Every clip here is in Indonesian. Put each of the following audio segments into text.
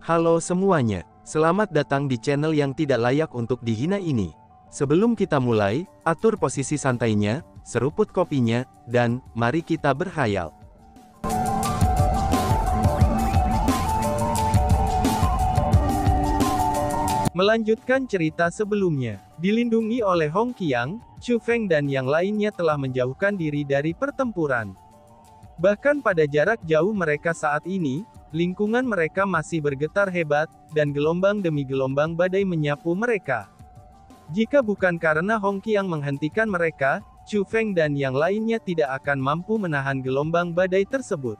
Halo semuanya, selamat datang di channel yang tidak layak untuk dihina ini. Sebelum kita mulai, atur posisi santainya, seruput kopinya, dan mari kita berkhayal. Melanjutkan cerita sebelumnya, dilindungi oleh Hong Qiang, Chu Feng dan yang lainnya telah menjauhkan diri dari pertempuran. Bahkan pada jarak jauh mereka saat ini, lingkungan mereka masih bergetar hebat, dan gelombang demi gelombang badai menyapu mereka. Jika bukan karena Hong Qiang menghentikan mereka, Chu Feng dan yang lainnya tidak akan mampu menahan gelombang badai tersebut.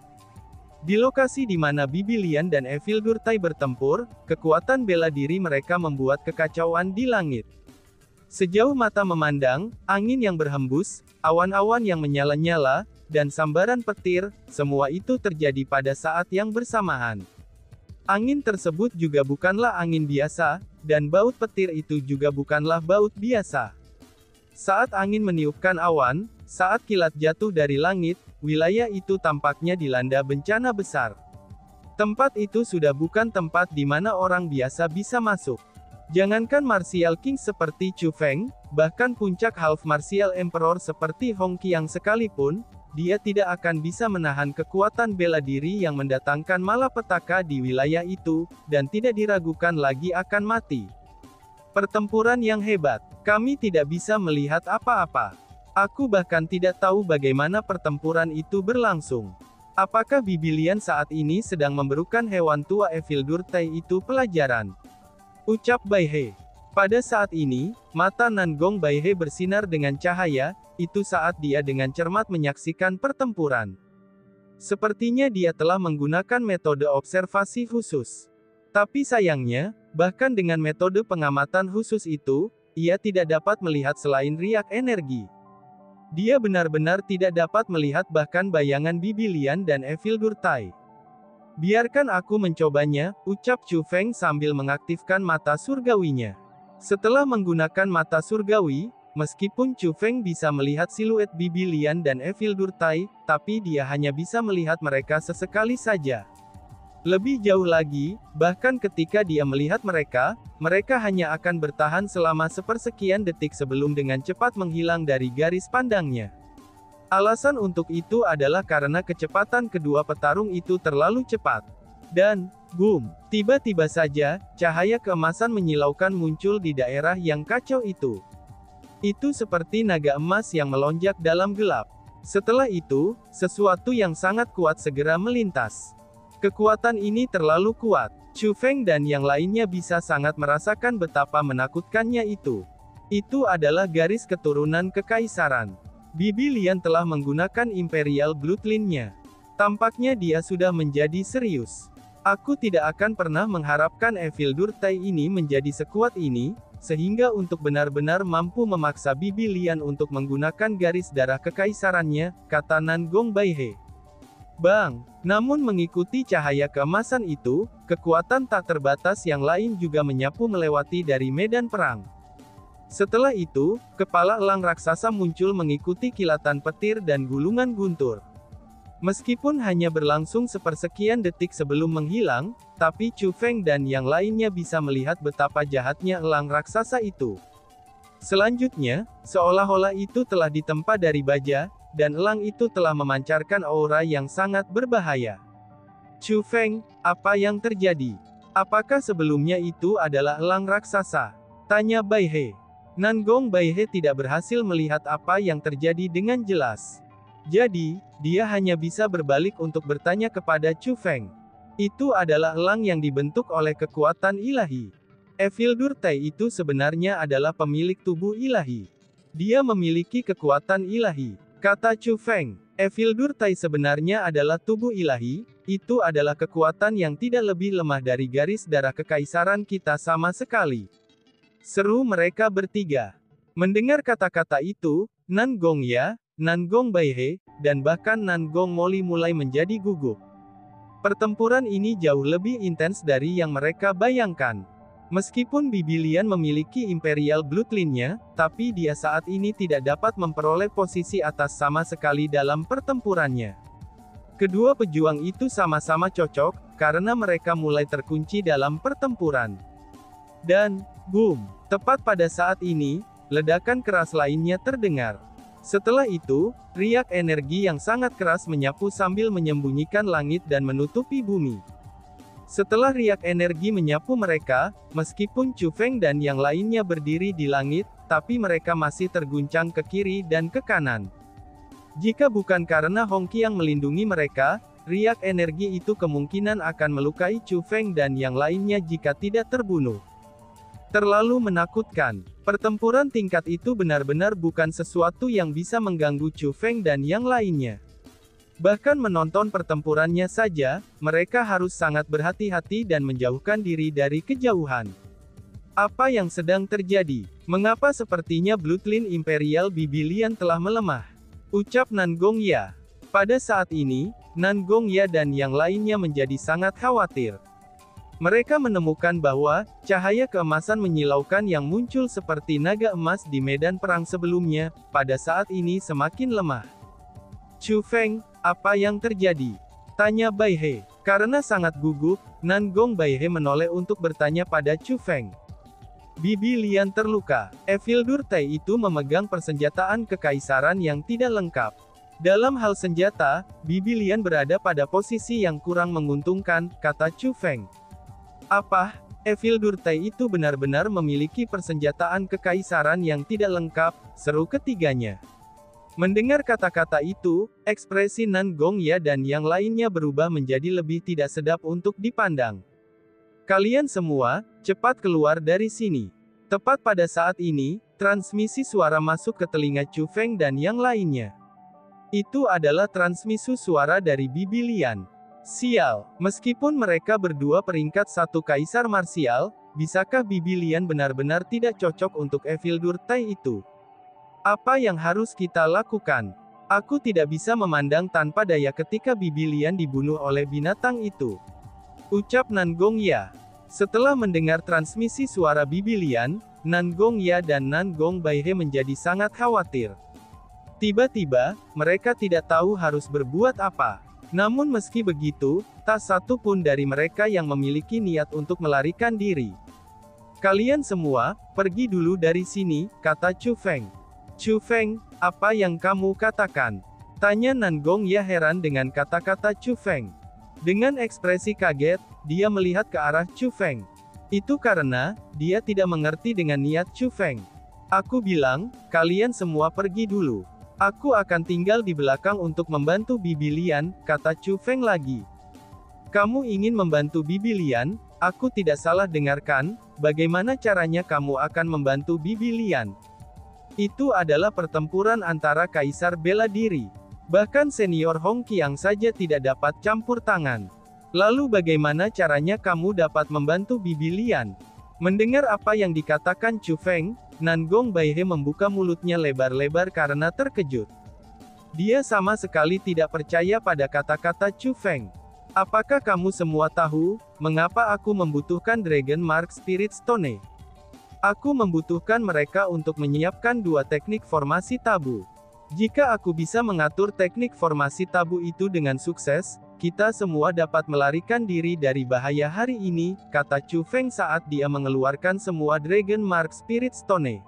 Di lokasi di mana Bibi Lian dan Isildur Tai bertempur, kekuatan bela diri mereka membuat kekacauan di langit. Sejauh mata memandang, angin yang berhembus, awan-awan yang menyala-nyala, dan sambaran petir, semua itu terjadi pada saat yang bersamaan. Angin tersebut juga bukanlah angin biasa, dan baut petir itu juga bukanlah baut biasa. Saat angin meniupkan awan, saat kilat jatuh dari langit, wilayah itu tampaknya dilanda bencana besar. Tempat itu sudah bukan tempat di mana orang biasa bisa masuk. Jangankan martial king seperti Chu Feng, bahkan puncak half martial emperor seperti Hong Qiang sekalipun, dia tidak akan bisa menahan kekuatan bela diri yang mendatangkan malapetaka di wilayah itu, dan tidak diragukan lagi akan mati. Pertempuran yang hebat. Kami tidak bisa melihat apa-apa. Aku bahkan tidak tahu bagaimana pertempuran itu berlangsung. Apakah Bibi Lian saat ini sedang memberikan hewan tua Isildur Tai itu pelajaran? Ucap Bai He. Pada saat ini, mata Nan Gong Bai He bersinar dengan cahaya, itu saat dia dengan cermat menyaksikan pertempuran. Sepertinya dia telah menggunakan metode observasi khusus. Tapi sayangnya, bahkan dengan metode pengamatan khusus itu, ia tidak dapat melihat selain riak energi. Dia benar-benar tidak dapat melihat bahkan bayangan Bibi Lian dan Isildur Tai. Biarkan aku mencobanya, ucap Chu Feng sambil mengaktifkan mata surgawinya. Setelah menggunakan mata surgawi, meskipun Chu Feng bisa melihat siluet Bibi Lian dan Isildur Tai, tapi dia hanya bisa melihat mereka sesekali saja. Lebih jauh lagi, bahkan ketika dia melihat mereka, mereka hanya akan bertahan selama sepersekian detik sebelum dengan cepat menghilang dari garis pandangnya. Alasan untuk itu adalah karena kecepatan kedua petarung itu terlalu cepat. Dan, boom, tiba-tiba saja, cahaya keemasan menyilaukan muncul di daerah yang kacau itu. Itu seperti naga emas yang melonjak dalam gelap. Setelah itu, sesuatu yang sangat kuat segera melintas. Kekuatan ini terlalu kuat. Chu Feng dan yang lainnya bisa sangat merasakan betapa menakutkannya itu. Itu adalah garis keturunan kekaisaran. Bibi Lian telah menggunakan Imperial Bloodline-nya. Tampaknya dia sudah menjadi serius. Aku tidak akan pernah mengharapkan Isildur Tai ini menjadi sekuat ini, sehingga untuk benar-benar mampu memaksa Bibi Lian untuk menggunakan garis darah kekaisarannya, kata Nan Gong Bai He. Bang! Namun mengikuti cahaya keemasan itu, kekuatan tak terbatas yang lain juga menyapu melewati dari medan perang. Setelah itu, kepala elang raksasa muncul mengikuti kilatan petir dan gulungan guntur. Meskipun hanya berlangsung sepersekian detik sebelum menghilang, tapi Chu Feng dan yang lainnya bisa melihat betapa jahatnya elang raksasa itu. Selanjutnya, seolah-olah itu telah ditempa dari baja, dan elang itu telah memancarkan aura yang sangat berbahaya. Chu Feng, apa yang terjadi? Apakah sebelumnya itu adalah elang raksasa? Tanya Bai He. Nan Gong Bai He tidak berhasil melihat apa yang terjadi dengan jelas. Jadi, dia hanya bisa berbalik untuk bertanya kepada Chu Feng. Itu adalah elang yang dibentuk oleh kekuatan ilahi. Isildur Tai itu sebenarnya adalah pemilik tubuh ilahi. Dia memiliki kekuatan ilahi. Kata Chu Feng, Isildur Tai sebenarnya adalah tubuh ilahi, itu adalah kekuatan yang tidak lebih lemah dari garis darah kekaisaran kita sama sekali. Seru mereka bertiga. Mendengar kata-kata itu, Nan Gong Ya, Nan Gong Bai He, dan bahkan Nan Gong Moli mulai menjadi gugup. Pertempuran ini jauh lebih intens dari yang mereka bayangkan. Meskipun Bibi Lian memiliki Imperial Bloodline-nya, tapi dia saat ini tidak dapat memperoleh posisi atas sama sekali dalam pertempurannya. Kedua pejuang itu sama-sama cocok, karena mereka mulai terkunci dalam pertempuran. Dan, boom, tepat pada saat ini, ledakan keras lainnya terdengar. Setelah itu, riak energi yang sangat keras menyapu sambil menyembunyikan langit dan menutupi bumi. Setelah riak energi menyapu mereka, meskipun Chu Feng dan yang lainnya berdiri di langit, tapi mereka masih terguncang ke kiri dan ke kanan. Jika bukan karena Hong Qiang melindungi mereka, riak energi itu kemungkinan akan melukai Chu Feng dan yang lainnya jika tidak terbunuh. Terlalu menakutkan. Pertempuran tingkat itu benar-benar bukan sesuatu yang bisa mengganggu Chu Feng dan yang lainnya. Bahkan menonton pertempurannya saja, mereka harus sangat berhati-hati dan menjauhkan diri dari kejauhan. Apa yang sedang terjadi? Mengapa sepertinya Bloodline Imperial Bibilian telah melemah? Ucap Nan Gongya. Pada saat ini, Nan Gongya dan yang lainnya menjadi sangat khawatir. Mereka menemukan bahwa, cahaya keemasan menyilaukan yang muncul seperti naga emas di medan perang sebelumnya, pada saat ini semakin lemah. Chu Feng, apa yang terjadi? Tanya Bai He. Karena sangat gugup, Nan Gong Bai He menoleh untuk bertanya pada Chu Feng. Bibi Lian terluka. Evildur Tai itu memegang persenjataan kekaisaran yang tidak lengkap. Dalam hal senjata, Bibi Lian berada pada posisi yang kurang menguntungkan, kata Chu Feng. Apa? Evildur Tai itu benar-benar memiliki persenjataan kekaisaran yang tidak lengkap, seru ketiganya. Mendengar kata-kata itu, ekspresi Nan Gongya dan yang lainnya berubah menjadi lebih tidak sedap untuk dipandang. Kalian semua, cepat keluar dari sini. Tepat pada saat ini, transmisi suara masuk ke telinga Chu Feng dan yang lainnya. Itu adalah transmisi suara dari Bibi Lian. Sial, meskipun mereka berdua peringkat satu kaisar marsial, bisakah Bibi Lian benar-benar tidak cocok untuk Evildur Tai itu? Apa yang harus kita lakukan? Aku tidak bisa memandang tanpa daya ketika Bibi Lian dibunuh oleh binatang itu. Ucap Nan Gongya. Setelah mendengar transmisi suara Bibi Lian, Nan Gongya dan Nan Gong Bai He menjadi sangat khawatir. Tiba-tiba, mereka tidak tahu harus berbuat apa. Namun meski begitu, tak satu pun dari mereka yang memiliki niat untuk melarikan diri. Kalian semua, pergi dulu dari sini, kata Chu Feng. Chu Feng, apa yang kamu katakan? Tanya Nan Gongya heran dengan kata-kata Chu Feng. Dengan ekspresi kaget, dia melihat ke arah Chu Feng. Itu karena, dia tidak mengerti dengan niat Chu Feng. Aku bilang, kalian semua pergi dulu. Aku akan tinggal di belakang untuk membantu Bibi Lian, kata Chu Feng lagi. Kamu ingin membantu Bibi Lian? Aku tidak salah dengarkan, bagaimana caranya kamu akan membantu Bibi Lian? Itu adalah pertempuran antara kaisar bela diri. Bahkan senior Hong Qiang saja tidak dapat campur tangan. Lalu bagaimana caranya kamu dapat membantu Bibi Lian? Mendengar apa yang dikatakan Chu Feng, Nan Gong Bai He membuka mulutnya lebar-lebar karena terkejut. Dia sama sekali tidak percaya pada kata-kata Chu Feng. Apakah kamu semua tahu, mengapa aku membutuhkan Dragon Mark Spirit Stone? Aku membutuhkan mereka untuk menyiapkan dua teknik formasi tabu. Jika aku bisa mengatur teknik formasi tabu itu dengan sukses, kita semua dapat melarikan diri dari bahaya hari ini, kata Chu Feng saat dia mengeluarkan semua Dragon Mark Spirit Stone.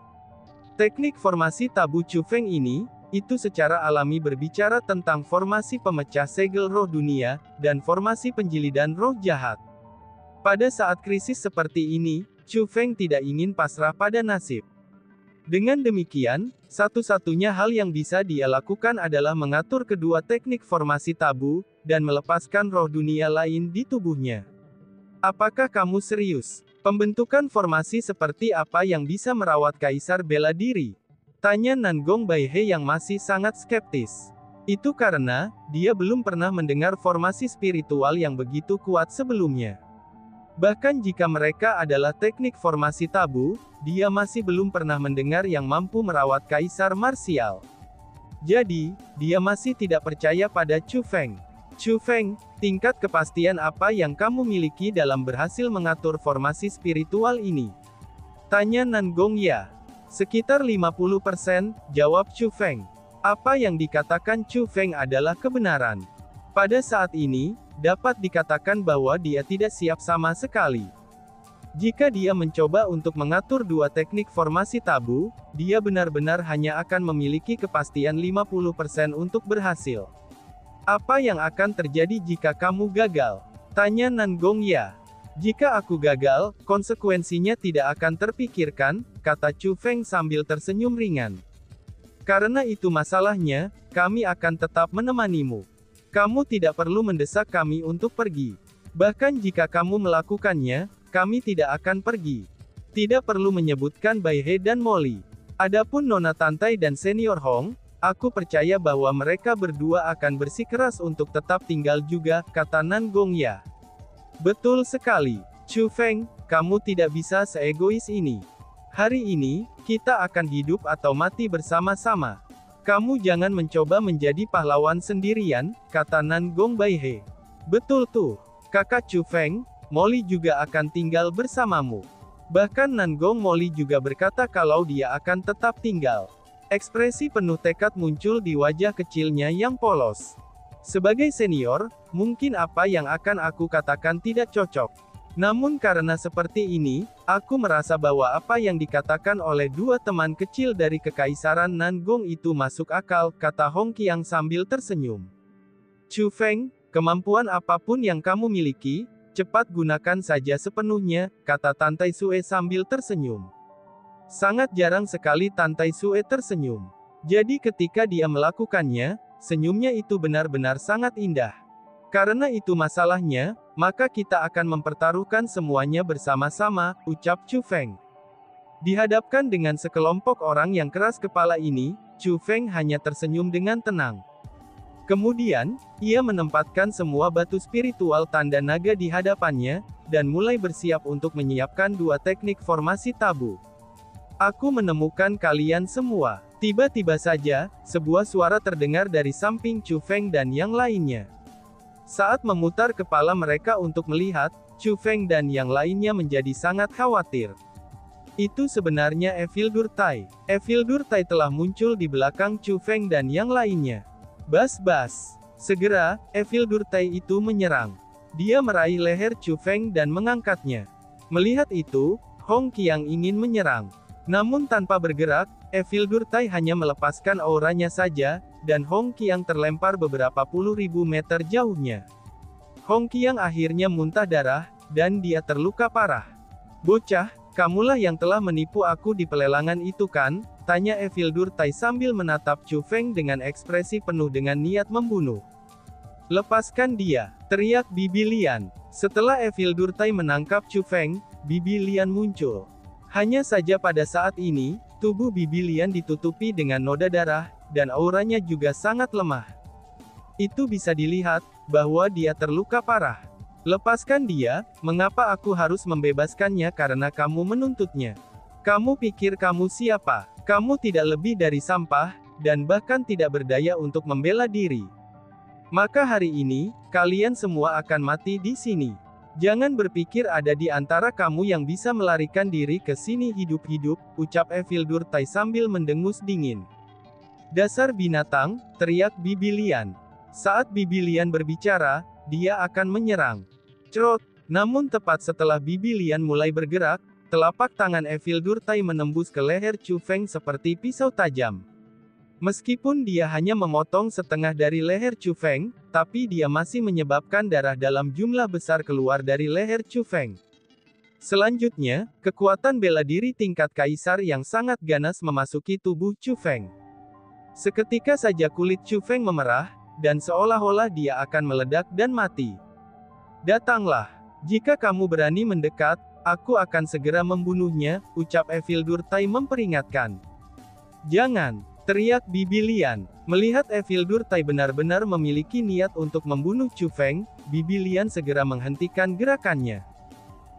Teknik formasi tabu Chu Feng ini, itu secara alami berbicara tentang formasi pemecah segel roh dunia, dan formasi penjilidan roh jahat. Pada saat krisis seperti ini, Chu Feng tidak ingin pasrah pada nasib. Dengan demikian, satu-satunya hal yang bisa dia lakukan adalah mengatur kedua teknik formasi tabu, dan melepaskan roh dunia lain di tubuhnya. Apakah kamu serius? Pembentukan formasi seperti apa yang bisa merawat kaisar bela diri? Tanya Nan Gong Bai He yang masih sangat skeptis. Itu karena, dia belum pernah mendengar formasi spiritual yang begitu kuat sebelumnya. Bahkan jika mereka adalah teknik formasi tabu, dia masih belum pernah mendengar yang mampu merawat kaisar marsial. Jadi, dia masih tidak percaya pada Chu Feng. Chu Feng, tingkat kepastian apa yang kamu miliki dalam berhasil mengatur formasi spiritual ini? Tanya Nan Gongya. Sekitar 50%, jawab Chu Feng. Apa yang dikatakan Chu Feng adalah kebenaran. Pada saat ini, dapat dikatakan bahwa dia tidak siap sama sekali. Jika dia mencoba untuk mengatur dua teknik formasi tabu, dia benar-benar hanya akan memiliki kepastian 50% untuk berhasil. Apa yang akan terjadi jika kamu gagal? Tanya Nan Gongya. Jika aku gagal, konsekuensinya tidak akan terpikirkan, kata Chu Feng sambil tersenyum ringan. Karena itu masalahnya, kami akan tetap menemanimu. Kamu tidak perlu mendesak kami untuk pergi. Bahkan jika kamu melakukannya, kami tidak akan pergi. Tidak perlu menyebutkan Bai He dan Molly. Adapun Nona Tantai dan Senior Hong, aku percaya bahwa mereka berdua akan bersikeras untuk tetap tinggal juga, kata Nan Gongya. Betul sekali, Chu Feng, kamu tidak bisa seegois ini. Hari ini, kita akan hidup atau mati bersama-sama. Kamu jangan mencoba menjadi pahlawan sendirian, kata Nan Gong Bai He. Betul tuh, kakak Chu Feng, Molly juga akan tinggal bersamamu. Bahkan Nan Gong Molly juga berkata kalau dia akan tetap tinggal. Ekspresi penuh tekad muncul di wajah kecilnya yang polos. Sebagai senior, mungkin apa yang akan aku katakan tidak cocok. Namun karena seperti ini, aku merasa bahwa apa yang dikatakan oleh dua teman kecil dari Kekaisaran Nan Gong itu masuk akal, kata Hong Qiang sambil tersenyum. Chu Feng, kemampuan apapun yang kamu miliki, cepat gunakan saja sepenuhnya, kata Tantai Sue sambil tersenyum. Sangat jarang sekali Tantai Sue tersenyum. Jadi ketika dia melakukannya, senyumnya itu benar-benar sangat indah. Karena itu masalahnya, maka kita akan mempertaruhkan semuanya bersama-sama, ucap Chu Feng. Dihadapkan dengan sekelompok orang yang keras kepala ini, Chu Feng hanya tersenyum dengan tenang. Kemudian, ia menempatkan semua batu spiritual tanda naga di hadapannya, dan mulai bersiap untuk menyiapkan dua teknik formasi tabu. Aku menemukan kalian semua. Tiba-tiba saja, sebuah suara terdengar dari samping Chu Feng dan yang lainnya. Saat memutar kepala mereka untuk melihat, Chu Feng dan yang lainnya menjadi sangat khawatir. Itu sebenarnya Evildur Tai. Evildur Tai telah muncul di belakang Chu Feng dan yang lainnya. Bas-bas. Segera, Evildur Tai itu menyerang. Dia meraih leher Chu Feng dan mengangkatnya. Melihat itu, Hong Qiang ingin menyerang. Namun tanpa bergerak, Evildur Tai hanya melepaskan auranya saja, dan Hong Qiang terlempar beberapa puluh ribu meter jauhnya. Hong Qiang akhirnya muntah darah, dan dia terluka parah. Bocah, kamulah yang telah menipu aku di pelelangan itu kan? Tanya Evildur Tai sambil menatap Chu Feng dengan ekspresi penuh dengan niat membunuh. Lepaskan dia, teriak Bibi Lian. Setelah Evildur Tai menangkap Chu Feng, Bibi Lian muncul. Hanya saja pada saat ini, tubuh Bibi Lian ditutupi dengan noda darah, dan auranya juga sangat lemah. Itu bisa dilihat, bahwa dia terluka parah. Lepaskan dia, mengapa aku harus membebaskannya karena kamu menuntutnya? Kamu pikir kamu siapa? Kamu tidak lebih dari sampah, dan bahkan tidak berdaya untuk membela diri. Maka hari ini, kalian semua akan mati di sini. Jangan berpikir ada di antara kamu yang bisa melarikan diri ke sini hidup-hidup, ucap Evildur Tai sambil mendengus dingin. Dasar binatang, teriak Bibi Lian. Saat Bibi Lian berbicara, dia akan menyerang. Cerot! Namun tepat setelah Bibi Lian mulai bergerak, telapak tangan Evildur Tai menembus ke leher Chu Feng seperti pisau tajam. Meskipun dia hanya memotong setengah dari leher Chu Feng, tapi dia masih menyebabkan darah dalam jumlah besar keluar dari leher Chu Feng. Selanjutnya, kekuatan bela diri tingkat kaisar yang sangat ganas memasuki tubuh Chu Feng. Seketika saja kulit Chu Feng memerah, dan seolah-olah dia akan meledak dan mati. Datanglah. Jika kamu berani mendekat, aku akan segera membunuhnya, ucap Evildur Tai memperingatkan. Jangan, teriak Bibi Lian. Melihat Evildur Tai benar-benar memiliki niat untuk membunuh Chu Feng, Bibi Lian segera menghentikan gerakannya.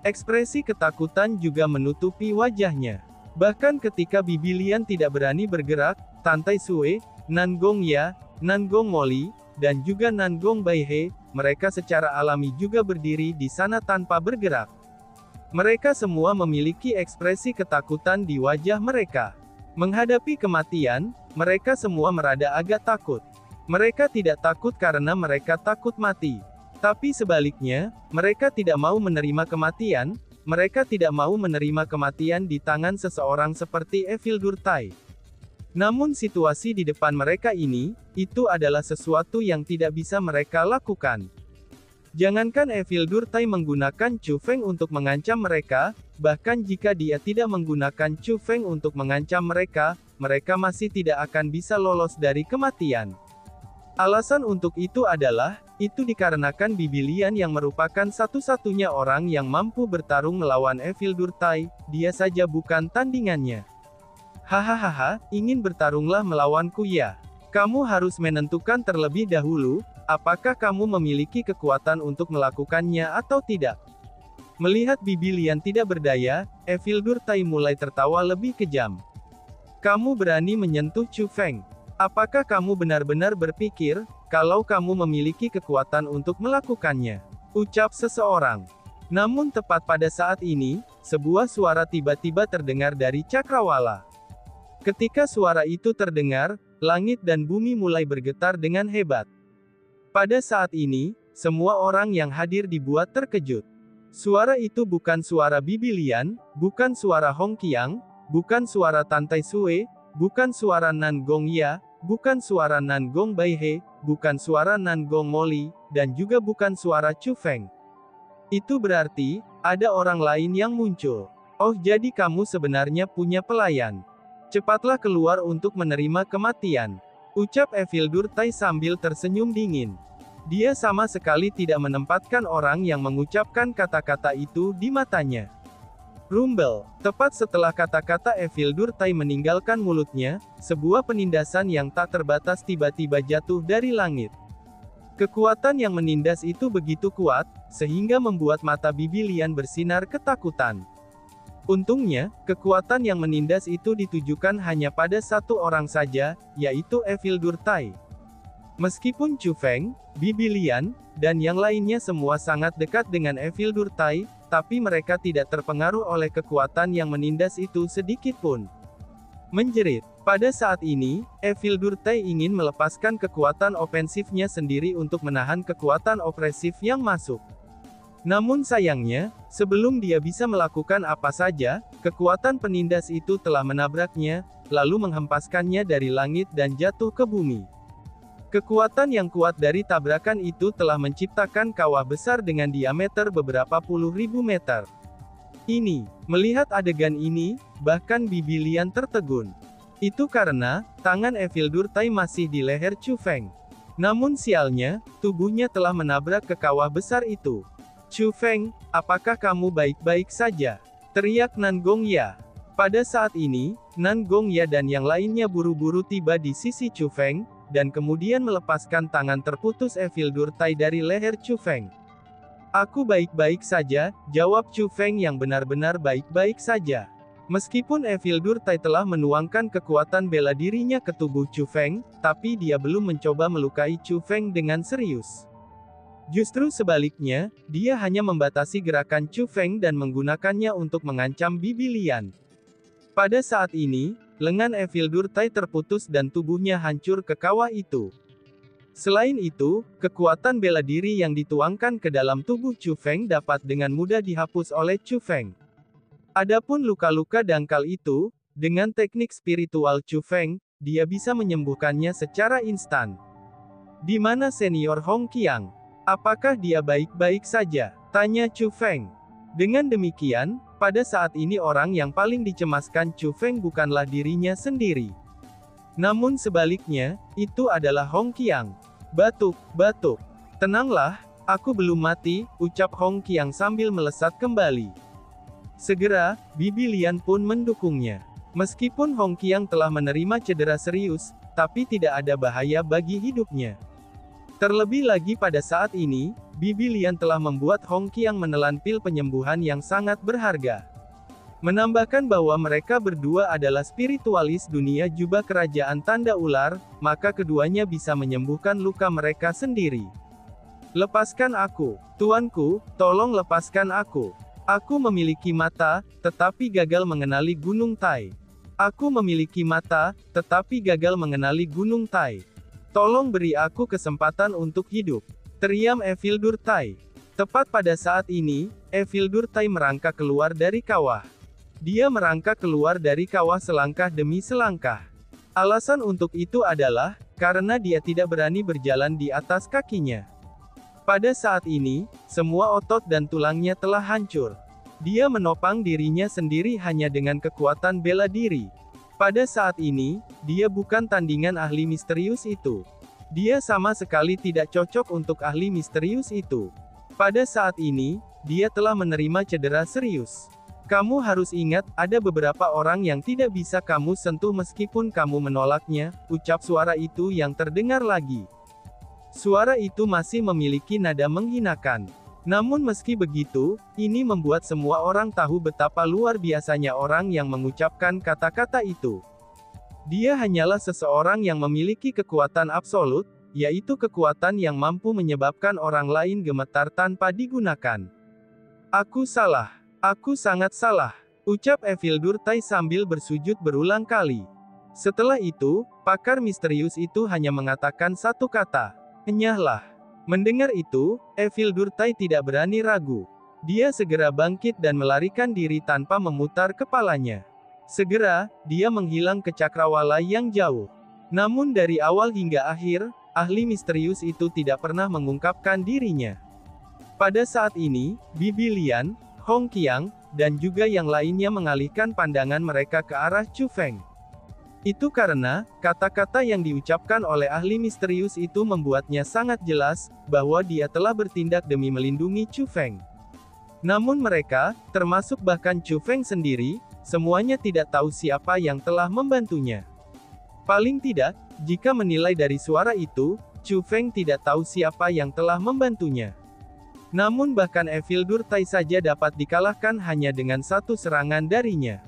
Ekspresi ketakutan juga menutupi wajahnya. Bahkan ketika Bibi Lian tidak berani bergerak, Tantai Sue, Nan Gong Ya, Nan Gong Molly, dan juga Nan Gong Bai He, mereka secara alami juga berdiri di sana tanpa bergerak. Mereka semua memiliki ekspresi ketakutan di wajah mereka. Menghadapi kematian, mereka semua merada agak takut. Mereka tidak takut karena mereka takut mati. Tapi sebaliknya, mereka tidak mau menerima kematian, mereka tidak mau menerima kematian di tangan seseorang seperti Isildur Tai. Namun situasi di depan mereka ini, itu adalah sesuatu yang tidak bisa mereka lakukan. Jangankan Isildur Tai menggunakan Chu Feng untuk mengancam mereka, bahkan jika dia tidak menggunakan Chu Feng untuk mengancam mereka, mereka masih tidak akan bisa lolos dari kematian. Alasan untuk itu adalah, itu dikarenakan Bibi Lian yang merupakan satu-satunya orang yang mampu bertarung melawan Isildur Tai, dia saja bukan tandingannya. Hahaha, ingin bertarunglah melawanku ya? Kamu harus menentukan terlebih dahulu, apakah kamu memiliki kekuatan untuk melakukannya atau tidak. Melihat Bibi Lian tidak berdaya, Isildur Tai mulai tertawa lebih kejam. Kamu berani menyentuh Chu Feng? Apakah kamu benar-benar berpikir, kalau kamu memiliki kekuatan untuk melakukannya? Ucap seseorang. Namun tepat pada saat ini, sebuah suara tiba-tiba terdengar dari Cakrawala. Ketika suara itu terdengar, langit dan bumi mulai bergetar dengan hebat. Pada saat ini, semua orang yang hadir dibuat terkejut. Suara itu bukan suara Bibi Lian, bukan suara Hong Qiang, bukan suara Tan Tai Sue, bukan suara Nan Gong Ya, bukan suara Nan Gong Bai He, bukan suara Nan Gong Moli, dan juga bukan suara Chu Feng. Itu berarti, ada orang lain yang muncul. Oh, jadi kamu sebenarnya punya pelayan. Cepatlah keluar untuk menerima kematian. Ucap Isildur Tai sambil tersenyum dingin. Dia sama sekali tidak menempatkan orang yang mengucapkan kata-kata itu di matanya. Rumble. Tepat setelah kata-kata Isildur Tai meninggalkan mulutnya, sebuah penindasan yang tak terbatas tiba-tiba jatuh dari langit. Kekuatan yang menindas itu begitu kuat, sehingga membuat mata Bibi Lian bersinar ketakutan. Untungnya, kekuatan yang menindas itu ditujukan hanya pada satu orang saja, yaitu Isildur Tai. Meskipun Chu Feng, Bibi Lian, dan yang lainnya semua sangat dekat dengan Isildur Tai, tapi mereka tidak terpengaruh oleh kekuatan yang menindas itu sedikit pun. Menjerit. Pada saat ini, Isildur Tai ingin melepaskan kekuatan ofensifnya sendiri untuk menahan kekuatan opresif yang masuk. Namun sayangnya, sebelum dia bisa melakukan apa saja, kekuatan penindas itu telah menabraknya, lalu menghempaskannya dari langit dan jatuh ke bumi. Kekuatan yang kuat dari tabrakan itu telah menciptakan kawah besar dengan diameter beberapa puluh ribu meter. Melihat adegan ini, bahkan Bibi Lian tertegun. Itu karena, tangan Isildur Tai masih di leher Chu Feng. Namun sialnya, tubuhnya telah menabrak ke kawah besar itu. Chu Feng, apakah kamu baik-baik saja? Teriak Nan Gong Ya. Pada saat ini, Nan Gong Ya dan yang lainnya buru-buru tiba di sisi Chu Feng, dan kemudian melepaskan tangan terputus Isildur Tai dari leher Chu Feng. Aku baik-baik saja, jawab Chu Feng yang benar-benar baik-baik saja. Meskipun Isildur Tai telah menuangkan kekuatan bela dirinya ke tubuh Chu Feng, tapi dia belum mencoba melukai Chu Feng dengan serius. Justru sebaliknya, dia hanya membatasi gerakan Chu Feng dan menggunakannya untuk mengancam Bibi Lian. Pada saat ini, lengan Isildur Tai terputus dan tubuhnya hancur ke kawah itu. Selain itu, kekuatan bela diri yang dituangkan ke dalam tubuh Chu Feng dapat dengan mudah dihapus oleh Chu Feng. Adapun luka-luka dangkal itu, dengan teknik spiritual Chu Feng, dia bisa menyembuhkannya secara instan. Di mana senior Hong Qiang? Apakah dia baik-baik saja? Tanya Chu Feng. Dengan demikian, pada saat ini orang yang paling dicemaskan Chu Feng bukanlah dirinya sendiri. Namun sebaliknya, itu adalah Hong Qiang. Batuk. Tenanglah, aku belum mati, ucap Hong Qiang sambil melesat kembali. Segera, Bibi Lian pun mendukungnya. Meskipun Hong Qiang telah menerima cedera serius, tapi tidak ada bahaya bagi hidupnya. Terlebih lagi pada saat ini, Bibi Lian telah membuat Hong Qiang menelan pil penyembuhan yang sangat berharga. Menambahkan bahwa mereka berdua adalah spiritualis dunia jubah kerajaan tanda ular, maka keduanya bisa menyembuhkan luka mereka sendiri. Lepaskan aku, tuanku, tolong lepaskan aku. Aku memiliki mata, tetapi gagal mengenali Gunung Tai. Aku memiliki mata, tetapi gagal mengenali Gunung Tai. Tolong beri aku kesempatan untuk hidup. teriam Evil Tai. Tepat pada saat ini, Evil Tai merangkak keluar dari kawah. Dia merangkak keluar dari kawah selangkah demi selangkah. Alasan untuk itu adalah, karena dia tidak berani berjalan di atas kakinya. Pada saat ini, semua otot dan tulangnya telah hancur. Dia menopang dirinya sendiri hanya dengan kekuatan bela diri. Pada saat ini, dia bukan tandingan ahli misterius itu. Dia sama sekali tidak cocok untuk ahli misterius itu. Pada saat ini, dia telah menerima cedera serius. Kamu harus ingat, ada beberapa orang yang tidak bisa kamu sentuh meskipun kamu menolaknya, ucap suara itu yang terdengar lagi. Suara itu masih memiliki nada menghinakan. Namun meski begitu, ini membuat semua orang tahu betapa luar biasanya orang yang mengucapkan kata-kata itu. Dia hanyalah seseorang yang memiliki kekuatan absolut, yaitu kekuatan yang mampu menyebabkan orang lain gemetar tanpa digunakan. Aku salah. Aku sangat salah, ucap Evil Tai sambil bersujud berulang kali. Setelah itu, pakar misterius itu hanya mengatakan satu kata, "Enyahlah." Mendengar itu, Evil Tai tidak berani ragu. Dia segera bangkit dan melarikan diri tanpa memutar kepalanya. Segera, dia menghilang ke cakrawala yang jauh. Namun dari awal hingga akhir, ahli misterius itu tidak pernah mengungkapkan dirinya. Pada saat ini, Bibi Lian, Hong Qiang, dan juga yang lainnya mengalihkan pandangan mereka ke arah Chu Feng. Itu karena, kata-kata yang diucapkan oleh ahli misterius itu membuatnya sangat jelas, bahwa dia telah bertindak demi melindungi Chu Feng. Namun mereka, termasuk bahkan Chu Feng sendiri, semuanya tidak tahu siapa yang telah membantunya. Paling tidak, jika menilai dari suara itu, Chu Feng tidak tahu siapa yang telah membantunya. Namun bahkan Evil Tai saja dapat dikalahkan hanya dengan satu serangan darinya.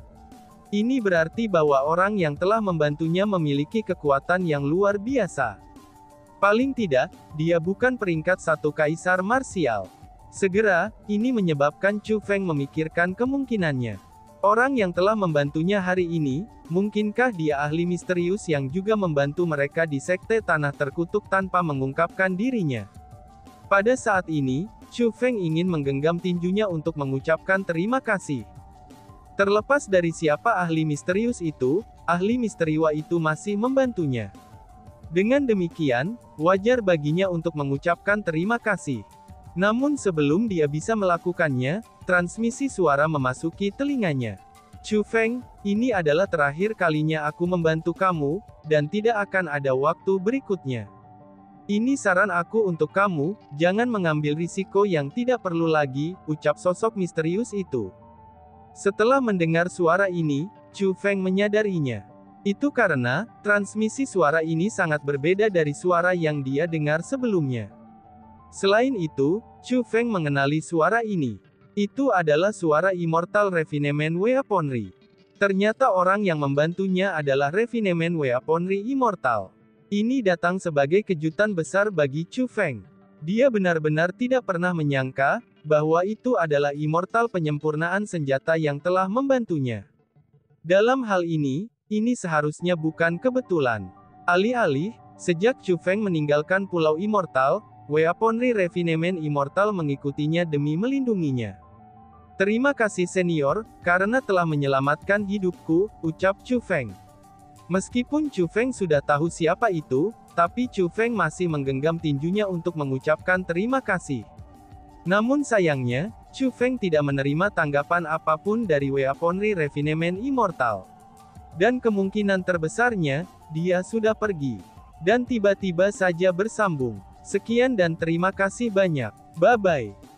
Ini berarti bahwa orang yang telah membantunya memiliki kekuatan yang luar biasa. Paling tidak, dia bukan peringkat satu kaisar marsial. Segera, ini menyebabkan Chu Feng memikirkan kemungkinannya. Orang yang telah membantunya hari ini, mungkinkah dia ahli misterius yang juga membantu mereka di Sekte Tanah Terkutuk tanpa mengungkapkan dirinya? Pada saat ini, Chu Feng ingin menggenggam tinjunya untuk mengucapkan terima kasih. Terlepas dari siapa ahli misterius itu, ahli misteriwa itu masih membantunya. Dengan demikian, wajar baginya untuk mengucapkan terima kasih. Namun sebelum dia bisa melakukannya, transmisi suara memasuki telinganya. Chu Feng, ini adalah terakhir kalinya aku membantu kamu, dan tidak akan ada waktu berikutnya. Ini saran aku untuk kamu, jangan mengambil risiko yang tidak perlu lagi, ucap sosok misterius itu. Setelah mendengar suara ini, Chu Feng menyadarinya. Itu karena, transmisi suara ini sangat berbeda dari suara yang dia dengar sebelumnya. Selain itu, Chu Feng mengenali suara ini. Itu adalah suara Immortal Refinement Weaponry. Ternyata orang yang membantunya adalah Refinement Weaponry Immortal. Ini datang sebagai kejutan besar bagi Chu Feng. Dia benar-benar tidak pernah menyangka, bahwa itu adalah immortal penyempurnaan senjata yang telah membantunya. Dalam hal ini seharusnya bukan kebetulan. Alih-alih, sejak Chu Feng meninggalkan Pulau Immortal, Weaponry Refinement Immortal mengikutinya demi melindunginya. Terima kasih senior, karena telah menyelamatkan hidupku, ucap Chu Feng. Meskipun Chu Feng sudah tahu siapa itu, tapi Chu Feng masih menggenggam tinjunya untuk mengucapkan terima kasih. Namun sayangnya, Chu Feng tidak menerima tanggapan apapun dari Weaponry Refinement Immortal. Dan kemungkinan terbesarnya, dia sudah pergi. Dan tiba-tiba saja bersambung. Sekian dan terima kasih banyak. Bye-bye.